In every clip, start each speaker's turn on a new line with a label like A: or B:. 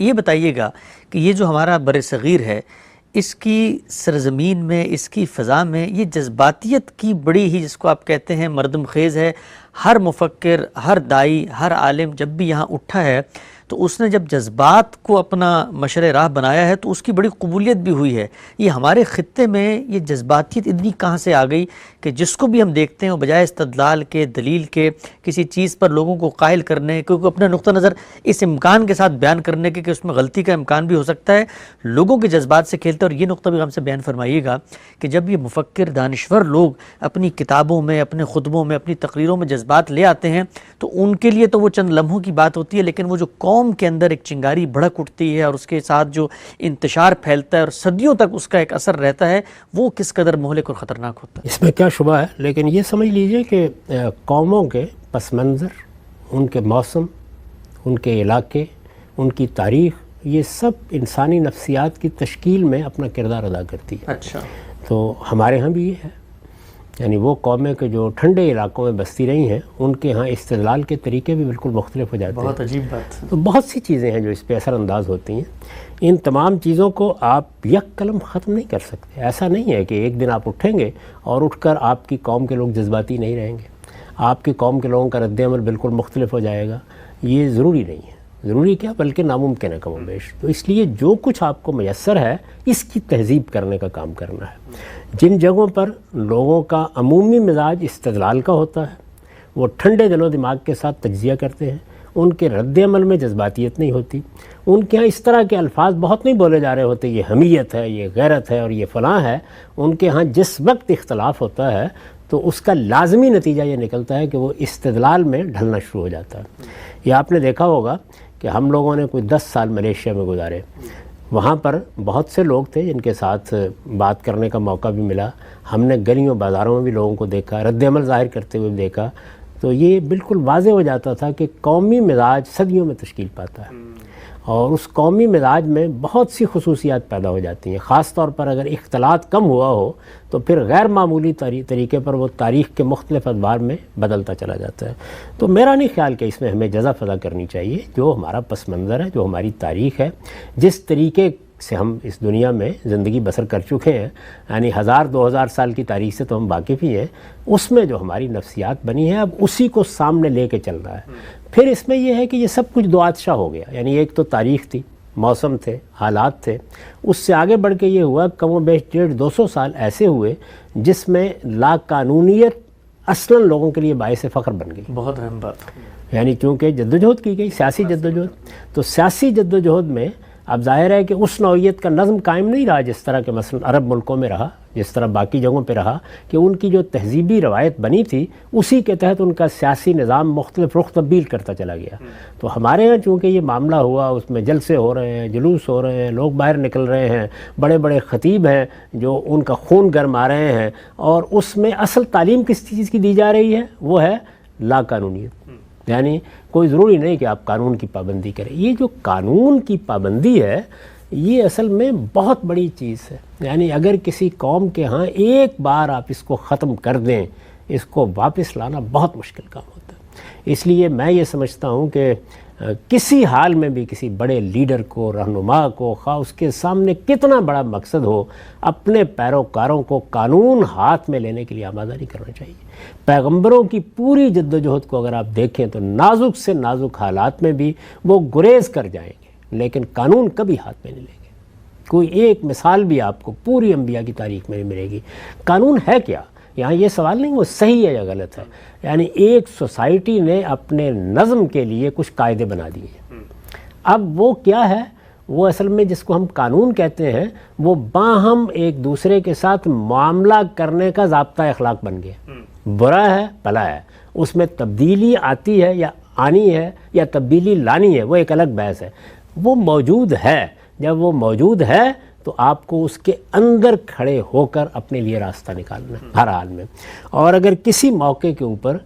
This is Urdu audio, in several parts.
A: یہ بتائیے گا کہ یہ جو ہمارا بر صغیر ہے، اس کی سرزمین میں، اس کی فضا میں یہ جذباتیت کی بڑی ہی، جس کو آپ کہتے ہیں مردم خیز ہے. ہر مفکر، ہر دائی، ہر عالم جب بھی یہاں اٹھا ہے تو اس نے جب جذبات کو اپنا مشرِ راہ بنایا ہے تو اس کی بڑی قبولیت بھی ہوئی ہے. یہ ہمارے خطے میں یہ جذباتیت اتنی کہاں سے آ گئی کہ جس کو بھی ہم دیکھتے ہیں وہ بجائے استدلال کے، دلیل کے، کسی چیز پر لوگوں کو قائل کرنے، کیونکہ اپنا نقطہ نظر اس امکان کے ساتھ بیان کرنے کے کہ اس میں غلطی کا امکان بھی ہو سکتا ہے، لوگوں کے جذبات سے کھیلتے ہیں. اور یہ نقطہ بھی ہم سے بیان فرمائیے گا کہ جب یہ مفکر، دانشور لوگ اپنی کتابوں میں، اپنے خطبوں میں، اپنی تقریروں میں جذبات لے آتے ہیں تو ان کے لیے تو وہ چند لمحوں کی بات ہوتی ہے، لیکن وہ جو قوم کے اندر ایک چنگاری بھڑک اٹھتی ہے اور اس کے ساتھ جو انتشار پھیلتا ہے اور صدیوں تک اس کا ایک اثر رہتا ہے، وہ کس قدر مہلک اور خطرناک ہوتا ہے.
B: اس میں کیا شبہ ہے، لیکن یہ سمجھ لیجئے کہ قوموں کے پس منظر، ان کے موسم، ان کے علاقے، ان کی تاریخ، یہ سب انسانی نفسیات کی تشکیل میں اپنا کردار ادا کرتی ہے.
A: اچھا.
B: تو ہمارے ہاں بھی یہ ہے، یعنی وہ قومیں کہ جو ٹھنڈے علاقوں میں بستی رہی ہیں ان کے ہاں استدلال کے طریقے بھی بالکل مختلف ہو جاتے ہیں.
A: بہت عجیب بات.
B: تو بہت سی چیزیں ہیں جو اس پہ اثر انداز ہوتی ہیں. ان تمام چیزوں کو آپ یک قلم ختم نہیں کر سکتے. ایسا نہیں ہے کہ ایک دن آپ اٹھیں گے اور اٹھ کر آپ کی قوم کے لوگ جذباتی نہیں رہیں گے، آپ کی قوم کے لوگوں کا رد عمل بالکل مختلف ہو جائے گا. یہ ضروری نہیں ہے، ضروری کیا بلکہ ناممکن ہے کم و بیش. تو اس لیے جو کچھ آپ کو میسر ہے اس کی تہذیب کرنے کا کام کرنا ہے. جن جگہوں پر لوگوں کا عمومی مزاج استدلال کا ہوتا ہے، وہ ٹھنڈے دل و دماغ کے ساتھ تجزیہ کرتے ہیں، ان کے رد عمل میں جذباتیت نہیں ہوتی، ان کے ہاں اس طرح کے الفاظ بہت نہیں بولے جا رہے ہوتے، یہ حمیت ہے، یہ غیرت ہے اور یہ فلاں ہے. ان کے ہاں جس وقت اختلاف ہوتا ہے تو اس کا لازمی نتیجہ یہ نکلتا ہے کہ وہ استدلال میں ڈھلنا شروع ہو جاتا ہے. یہ آپ نے دیکھا ہوگا کہ ہم لوگوں نے کوئی 10 سال ملیشیا میں گزارے. وہاں پر بہت سے لوگ تھے جن کے ساتھ بات کرنے کا موقع بھی ملا. ہم نے گلیوں بازاروں میں بھی لوگوں کو دیکھا، رد عمل ظاہر کرتے ہوئے دیکھا. تو یہ بالکل واضح ہو جاتا تھا کہ قومی مزاج صدیوں میں تشکیل پاتا ہے اور اس قومی مزاج میں بہت سی خصوصیات پیدا ہو جاتی ہیں. خاص طور پر اگر اختلاط کم ہوا ہو تو پھر غیر معمولی طریقے پر وہ تاریخ کے مختلف ادوار میں بدلتا چلا جاتا ہے. تو میرا نہیں خیال کہ اس میں ہمیں جزا فضا کرنی چاہیے. جو ہمارا پس منظر ہے، جو ہماری تاریخ ہے، جس طریقے سے ہم اس دنیا میں زندگی بسر کر چکے ہیں، یعنی 1000-2000 سال کی تاریخ سے تو ہم واقف ہی ہیں، اس میں جو ہماری نفسیات بنی ہے اب اسی کو سامنے لے کے چل رہا ہے. پھر اس میں یہ ہے کہ یہ سب کچھ دو آتشا ہو گیا. یعنی ایک تو تاریخ تھی، موسم تھے، حالات تھے. اس سے آگے بڑھ کے یہ ہوا کم و بیش 150-200 سال ایسے ہوئے جس میں لا قانونیت اصلاً لوگوں کے لیے باعث فخر بن گئی.
A: بہت اہم بات.
B: یعنی چونکہ جدوجہد کی گئی، سیاسی جدوجہد، تو سیاسی جدوجہد میں اب ظاہر ہے کہ اس نوعیت کا نظم قائم نہیں رہا جس طرح کہ مثلا عرب ملکوں میں رہا، جس طرح باقی جگہوں پہ رہا، کہ ان کی جو تہذیبی روایت بنی تھی اسی کے تحت ان کا سیاسی نظام مختلف رخ تبدیل کرتا چلا گیا. تو ہمارے ہاں چونکہ یہ معاملہ ہوا، اس میں جلسے ہو رہے ہیں، جلوس ہو رہے ہیں، لوگ باہر نکل رہے ہیں، بڑے بڑے خطیب ہیں جو ان کا خون گرم آ رہے ہیں، اور اس میں اصل تعلیم کس چیز کی دی جا رہی ہے؟ وہ ہے لا قانونیت. یعنی کوئی ضروری نہیں کہ آپ قانون کی پابندی کریں. یہ جو قانون کی پابندی ہے یہ اصل میں بہت بڑی چیز ہے. یعنی اگر کسی قوم کے ہاں ایک بار آپ اس کو ختم کر دیں، اس کو واپس لانا بہت مشکل کام ہوتا ہے. اس لیے میں یہ سمجھتا ہوں کہ کسی حال میں بھی کسی بڑے لیڈر کو، رہنما کو، خواہ اس کے سامنے کتنا بڑا مقصد ہو، اپنے پیروکاروں کو قانون ہاتھ میں لینے کے لیے آمادہ نہیں کرنا چاہیے. پیغمبروں کی پوری جدوجہد کو اگر آپ دیکھیں تو نازک سے نازک حالات میں بھی وہ گریز کر جائیں گے، لیکن قانون کبھی ہاتھ میں نہیں لیں گے. کوئی ایک مثال بھی آپ کو پوری انبیاء کی تاریخ میں نہیں ملے گی. قانون ہے کیا؟ یہاں یہ سوال نہیں وہ صحیح ہے یا غلط ہے. یعنی ایک سوسائٹی نے اپنے نظم کے لیے کچھ قاعدے بنا دیے ہیں. اب وہ کیا ہے؟ وہ اصل میں جس کو ہم قانون کہتے ہیں وہ باہم ایک دوسرے کے ساتھ معاملہ کرنے کا ضابطہ اخلاق بن گیا. برا ہے، بھلا ہے، اس میں تبدیلی آتی ہے یا آنی ہے یا تبدیلی لانی ہے، وہ ایک الگ بحث ہے. وہ موجود ہے. جب وہ موجود ہے تو آپ کو اس کے اندر کھڑے ہو کر اپنے لیے راستہ نکالنا ہے ہر حال میں. اور اگر کسی موقع کے اوپر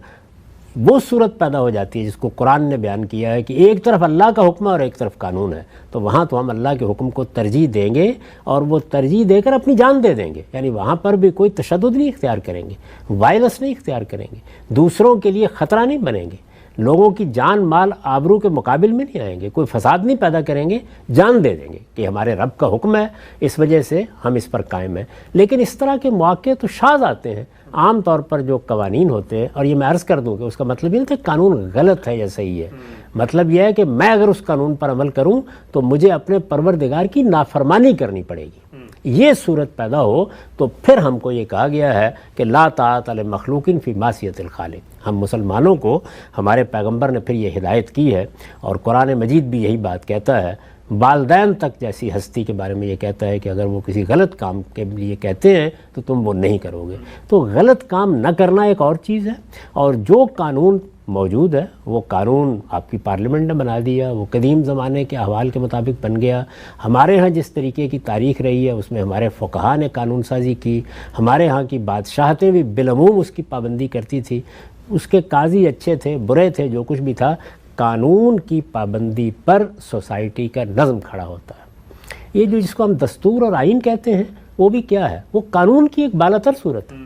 B: وہ صورت پیدا ہو جاتی ہے جس کو قرآن نے بیان کیا ہے کہ ایک طرف اللہ کا حکم ہے اور ایک طرف قانون ہے، تو وہاں تو ہم اللہ کے حکم کو ترجیح دیں گے اور وہ ترجیح دے کر اپنی جان دے دیں گے. یعنی وہاں پر بھی کوئی تشدد نہیں اختیار کریں گے، وائلنس نہیں اختیار کریں گے، دوسروں کے لیے خطرہ نہیں بنیں گے. لوگوں کی جان مال آبرو کے مقابل میں نہیں آئیں گے، کوئی فساد نہیں پیدا کریں گے، جان دے دیں گے کہ ہمارے رب کا حکم ہے، اس وجہ سے ہم اس پر قائم ہیں۔ لیکن اس طرح کے مواقع تو شاذ آتے ہیں۔ عام طور پر جو قوانین ہوتے ہیں، اور یہ میں عرض کر دوں کہ اس کا مطلب یہ نہیں کہ قانون غلط ہے یا صحیح ہے، مطلب یہ ہے کہ میں اگر اس قانون پر عمل کروں تو مجھے اپنے پروردگار کی نافرمانی کرنی پڑے گی۔ یہ صورت پیدا ہو تو پھر ہم کو یہ کہا گیا ہے کہ لا طاعۃ لمخلوق فی معصیۃ الخالق۔ ہم مسلمانوں کو ہمارے پیغمبر نے پھر یہ ہدایت کی ہے، اور قرآن مجید بھی یہی بات کہتا ہے۔ والدین تک جیسی ہستی کے بارے میں یہ کہتا ہے کہ اگر وہ کسی غلط کام کے لیے کہتے ہیں تو تم وہ نہیں کرو گے۔ تو غلط کام نہ کرنا ایک اور چیز ہے، اور جو قانون موجود ہے وہ قانون آپ کی پارلیمنٹ نے بنا دیا، وہ قدیم زمانے کے احوال کے مطابق بن گیا۔ ہمارے ہاں جس طریقے کی تاریخ رہی ہے اس میں ہمارے فقہاء نے قانون سازی کی، ہمارے ہاں کی بادشاہتیں بھی بالعموم اس کی پابندی کرتی تھی، اس کے قاضی اچھے تھے برے تھے جو کچھ بھی تھا، قانون کی پابندی پر سوسائٹی کا نظم کھڑا ہوتا ہے۔ یہ جو جس کو ہم دستور اور آئین کہتے ہیں وہ بھی کیا ہے؟ وہ قانون کی ایک بالاتر صورت ہے،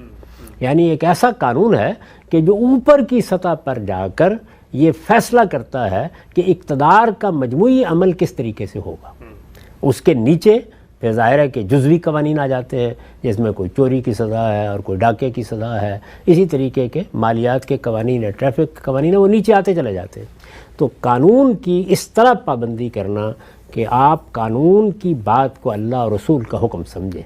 B: یعنی ایک ایسا قانون ہے کہ جو اوپر کی سطح پر جا کر یہ فیصلہ کرتا ہے کہ اقتدار کا مجموعی عمل کس طریقے سے ہوگا۔ اس کے نیچے پھر ظاہر ہے کہ جزوی قوانین آ جاتے ہیں، جس میں کوئی چوری کی سزا ہے اور کوئی ڈاکے کی سزا ہے، اسی طریقے کے مالیات کے قوانین ہے، ٹریفک کے قوانین ہیں، وہ نیچے آتے چلے جاتے ہیں۔ تو قانون کی اس طرح پابندی کرنا کہ آپ قانون کی بات کو اللہ اور رسول کا حکم سمجھیں،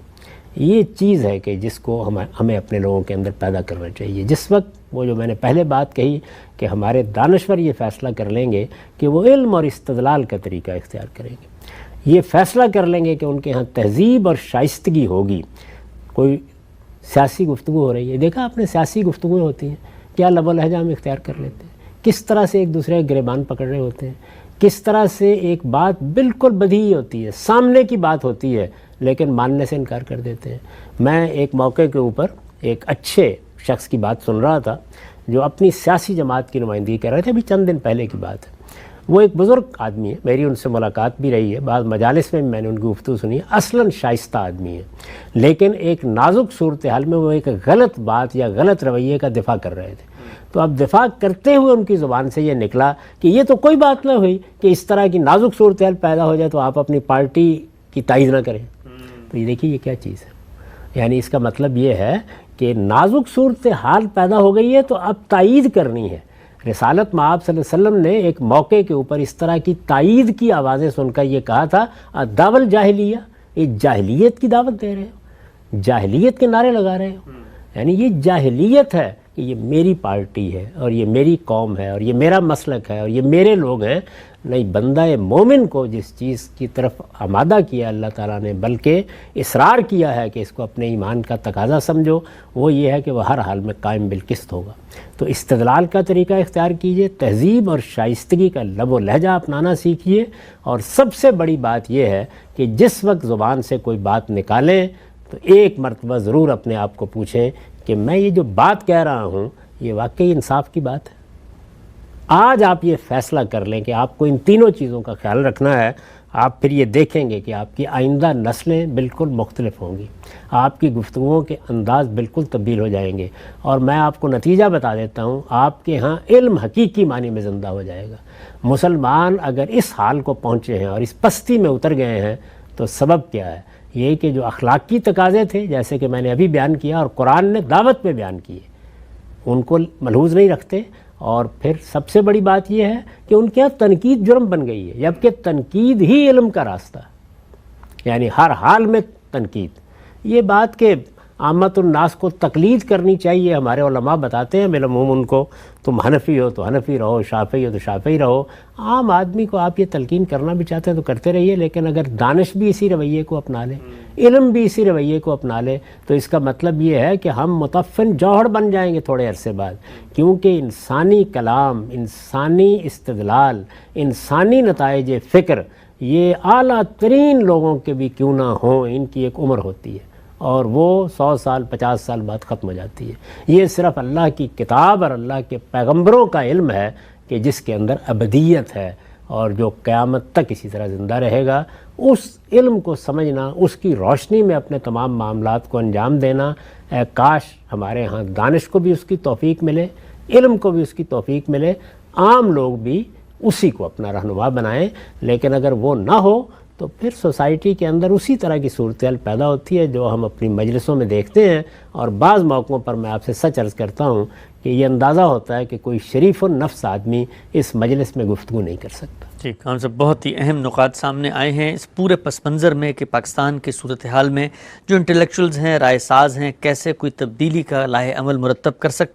B: یہ چیز ہے کہ جس کو ہمیں اپنے لوگوں کے اندر پیدا کرنا چاہیے۔ جس وقت وہ جو میں نے پہلے بات کہی کہ ہمارے دانشور یہ فیصلہ کر لیں گے کہ وہ علم اور استدلال کا طریقہ اختیار کریں گے، یہ فیصلہ کر لیں گے کہ ان کے ہاں تہذیب اور شائستگی ہوگی۔ کوئی سیاسی گفتگو ہو رہی ہے، دیکھا آپ نے سیاسی گفتگویں ہوتی ہیں، کیا لب و لہجہ ہم اختیار کر لیتے ہیں، کس طرح سے ایک دوسرے کے گریبان پکڑ رہے ہوتے ہیں، کس طرح سے ایک بات بالکل بدیہی ہوتی ہے، سامنے کی بات ہوتی ہے لیکن ماننے سے انکار کر دیتے ہیں۔ میں ایک موقع کے اوپر ایک اچھے شخص کی بات سن رہا تھا جو اپنی سیاسی جماعت کی نمائندگی کر رہے تھے، ابھی چند دن پہلے کی بات ہے۔ وہ ایک بزرگ آدمی ہے، میری ان سے ملاقات بھی رہی ہے، بعض مجالس میں میں نے ان کی گفتگو سنی ہے، اصلاً شائستہ آدمی ہے، لیکن ایک نازک صورتحال میں وہ ایک غلط بات یا غلط رویے کا دفاع کر رہے تھے۔ تو اب دفاع کرتے ہوئے ان کی زبان سے یہ نکلا کہ یہ تو کوئی بات نہ ہوئی کہ اس طرح کی نازک صورتحال پیدا ہو جائے تو آپ اپنی پارٹی کی تائید نہ کریں۔ تو یہ دیکھیے یہ کیا چیز ہے، یعنی اس کا مطلب یہ ہے کہ نازک صورتحال پیدا ہو گئی ہے تو اب تائید کرنی ہے۔ رسالت مآب صلی اللہ علیہ وسلم نے ایک موقع کے اوپر اس طرح کی تائید کی آوازیں سن کر یہ کہا تھا دعوت الجاہلیہ، یہ جاہلیت کی دعوت دے رہے ہو، جاہلیت کے نعرے لگا رہے ہو، یعنی یہ جاہلیت ہے کہ یہ میری پارٹی ہے اور یہ میری قوم ہے اور یہ میرا مسلک ہے اور یہ میرے لوگ ہیں۔ نہیں، بندہ مومن کو جس چیز کی طرف آمادہ کیا اللہ تعالیٰ نے، بلکہ اصرار کیا ہے کہ اس کو اپنے ایمان کا تقاضا سمجھو، وہ یہ ہے کہ وہ ہر حال میں قائم بالقسط ہوگا۔ تو استدلال کا طریقہ اختیار کیجئے، تہذیب اور شائستگی کا لب و لہجہ اپنانا سیکھیے، اور سب سے بڑی بات یہ ہے کہ جس وقت زبان سے کوئی بات نکالیں تو ایک مرتبہ ضرور اپنے آپ کو پوچھیں کہ میں یہ جو بات کہہ رہا ہوں یہ واقعی انصاف کی بات ہے۔ آج آپ یہ فیصلہ کر لیں کہ آپ کو ان تینوں چیزوں کا خیال رکھنا ہے، آپ پھر یہ دیکھیں گے کہ آپ کی آئندہ نسلیں بالکل مختلف ہوں گی، آپ کی گفتگوؤں کے انداز بالکل تبدیل ہو جائیں گے، اور میں آپ کو نتیجہ بتا دیتا ہوں، آپ کے ہاں علم حقیقی معنی میں زندہ ہو جائے گا۔ مسلمان اگر اس حال کو پہنچے ہیں اور اس پستی میں اتر گئے ہیں تو سبب کیا ہے؟ یہ کہ جو اخلاقی تقاضے تھے جیسے کہ میں نے ابھی بیان کیا اور قرآن نے دعوت میں بیان کیے، ان کو ملحوظ نہیں رکھتے، اور پھر سب سے بڑی بات یہ ہے کہ ان کے یہاں تنقید جرم بن گئی ہے، جبکہ تنقید ہی علم کا راستہ ہے، یعنی ہر حال میں تنقید۔ یہ بات کہ عامت الناس کو تقلید کرنی چاہیے، ہمارے علماء بتاتے ہیں بالعموم ان کو، تم حنفی ہو تو حنفی رہو، شافعی ہو تو شافعی رہو۔ عام آدمی کو آپ یہ تلقین کرنا بھی چاہتے ہیں تو کرتے رہیے، لیکن اگر دانش بھی اسی رویے کو اپنا لے، علم بھی اسی رویے کو اپنا لے، تو اس کا مطلب یہ ہے کہ ہم متفن جوہر بن جائیں گے تھوڑے عرصے بعد، کیونکہ انسانی کلام، انسانی استدلال، انسانی نتائج فکر، یہ اعلیٰ ترین لوگوں کے بھی کیوں نہ ہوں، ان کی ایک عمر ہوتی ہے، اور وہ 100 سال 50 سال بعد ختم ہو جاتی ہے۔ یہ صرف اللہ کی کتاب اور اللہ کے پیغمبروں کا علم ہے کہ جس کے اندر ابدیت ہے، اور جو قیامت تک اسی طرح زندہ رہے گا۔ اس علم کو سمجھنا، اس کی روشنی میں اپنے تمام معاملات کو انجام دینا، کاش ہمارے ہاں دانش کو بھی اس کی توفیق ملے، علم کو بھی اس کی توفیق ملے، عام لوگ بھی اسی کو اپنا رہنما بنائیں. لیکن اگر وہ نہ ہو تو پھر سوسائٹی کے اندر اسی طرح کی صورتحال پیدا ہوتی ہے جو ہم اپنی مجلسوں میں دیکھتے ہیں. اور بعض موقعوں پر میں آپ سے سچ عرض کرتا ہوں کہ یہ اندازہ ہوتا ہے کہ کوئی شریف النفس آدمی اس مجلس میں گفتگو نہیں کر سکتا.
A: ٹھیک، خان صاحب بہت ہی اہم نکات سامنے آئے ہیں اس پورے پس منظر میں کہ پاکستان کی صورتحال میں جو انٹلیکچوئلز ہیں، رائے ساز ہیں، کیسے کوئی تبدیلی کا لاہ عمل مرتب کر سکتے ہیں.